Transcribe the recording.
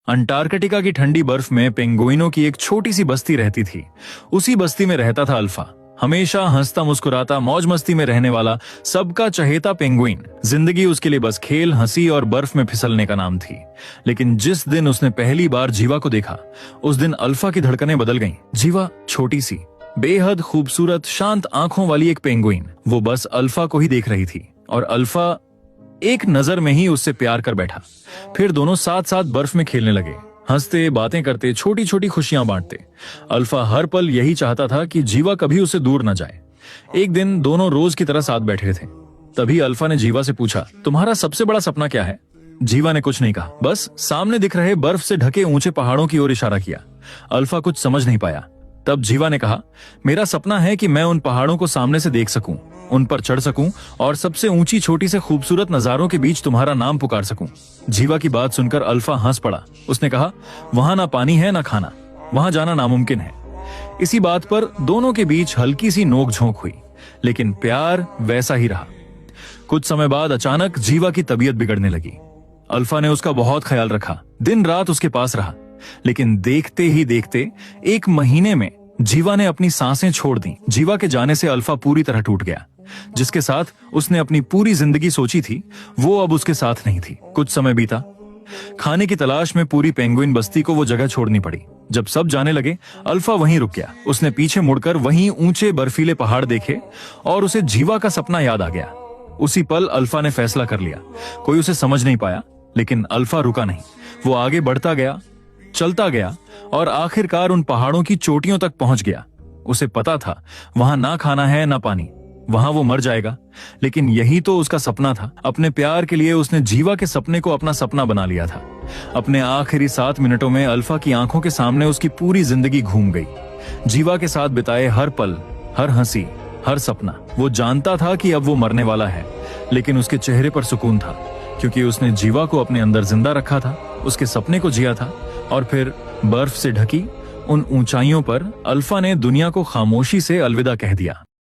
Antarctica की ठंडी बर्फ में पेंगुइनों की एक छोटी सी बस्ती रहती थी। उसी बस्ती में रहता था अल्फा, हमेशा हंसता मुस्कुराता मौज मस्ती में रहने वाला सबका चहेता पेंगुइन। जिंदगी उसके लिए बस खेल, हंसी और बर्फ में फिसलने का नाम थी। लेकिन जिस दिन उसने पहली बार जीवा को देखा, उस दिन अल्फा की धड़कनें बदल गईं। जीवा छोटी सी, बेहद खूबसूरत, शांत आंखों वाली एक पेंगुइन, वो बस अल्फा को ही देख रही थी और अल्फा एक नजर में ही उससे प्यार कर बैठा। फिर दोनों साथ साथ बर्फ में खेलने लगे, हंसते, बातें करते, छोटी छोटी खुशियां बांटते। अल्फा हर पल यही चाहता था कि जीवा कभी उससे दूर न जाए। एक दिन दोनों रोज की तरह साथ बैठे थे। तभी अल्फा ने जीवा से पूछा, तुम्हारा सबसे बड़ा सपना क्या है? जीवा ने कुछ नहीं कहा, बस सामने दिख रहे बर्फ से ढके ऊंचे पहाड़ों की ओर इशारा किया। अल्फा कुछ समझ नहीं पाया। तब जीवा ने कहा, मेरा सपना है कि मैं उन पहाड़ों को सामने से देख सकूं, उन पर चढ़ सकूं और सबसे ऊंची छोटी से खूबसूरत नजारों के बीच तुम्हारा नाम पुकार सकूं। जीवा की बात सुनकर अल्फा हंस पड़ा। उसने कहा, वहां ना पानी है ना खाना, वहां जाना नामुमकिन है। इसी बात पर दोनों के बीच हल्की सी नोक-झोंक हुई, लेकिन प्यार वैसा ही रहा। कुछ समय बाद अचानक जीवा की तबीयत बिगड़ने लगी। अल्फा ने उसका बहुत ख्याल रखा, दिन रात उसके पास रहा। लेकिन देखते ही देखते 1 महीने में जीवा ने अपनी सांसें छोड़ दी। जीवा के जाने से अल्फा पूरी तरह टूट गया। जिसके साथ उसने अपनी पूरी जिंदगी सोची थी, वो अब उसके साथ नहीं थी। कुछ समय बीता। खाने की तलाश में पूरी पेंगुइन बस्ती को वो जगह छोड़नी पड़ी। जब सब जाने लगे, अल्फा वहीं रुक गया। उसने पीछे मुड़कर वहीं ऊंचे बर्फीले पहाड़ देखे और उसे जीवा का सपना याद आ गया। उसी पल अल्फा ने फैसला कर लिया। कोई उसे समझ नहीं पाया, लेकिन अल्फा रुका नहीं। वो आगे बढ़ता गया, चलता गया और आखिरकार उन पहाड़ों की चोटियों तक पहुंच गया। उसे पता था वहां ना खाना है ना पानी, वहां वो मर जाएगा। लेकिन यही तो उसका सपना था। अपने प्यार के लिए उसने जीवा के सपने को अपना सपना बना लिया था। अपने आखिरी 7 मिनटों में अल्फा की आंखों के सामने उसकी पूरी जिंदगी घूम गई। जीवा के साथ बिताए हर पल, हर हंसी, हर सपना। वो जानता था कि अब वो मरने वाला है, लेकिन उसके चेहरे पर सुकून था, क्योंकि उसने जीवा को अपने अंदर जिंदा रखा था, उसके सपने को जिया था। और फिर बर्फ से ढकी उन ऊंचाइयों पर अल्फा ने दुनिया को खामोशी से अलविदा कह दिया।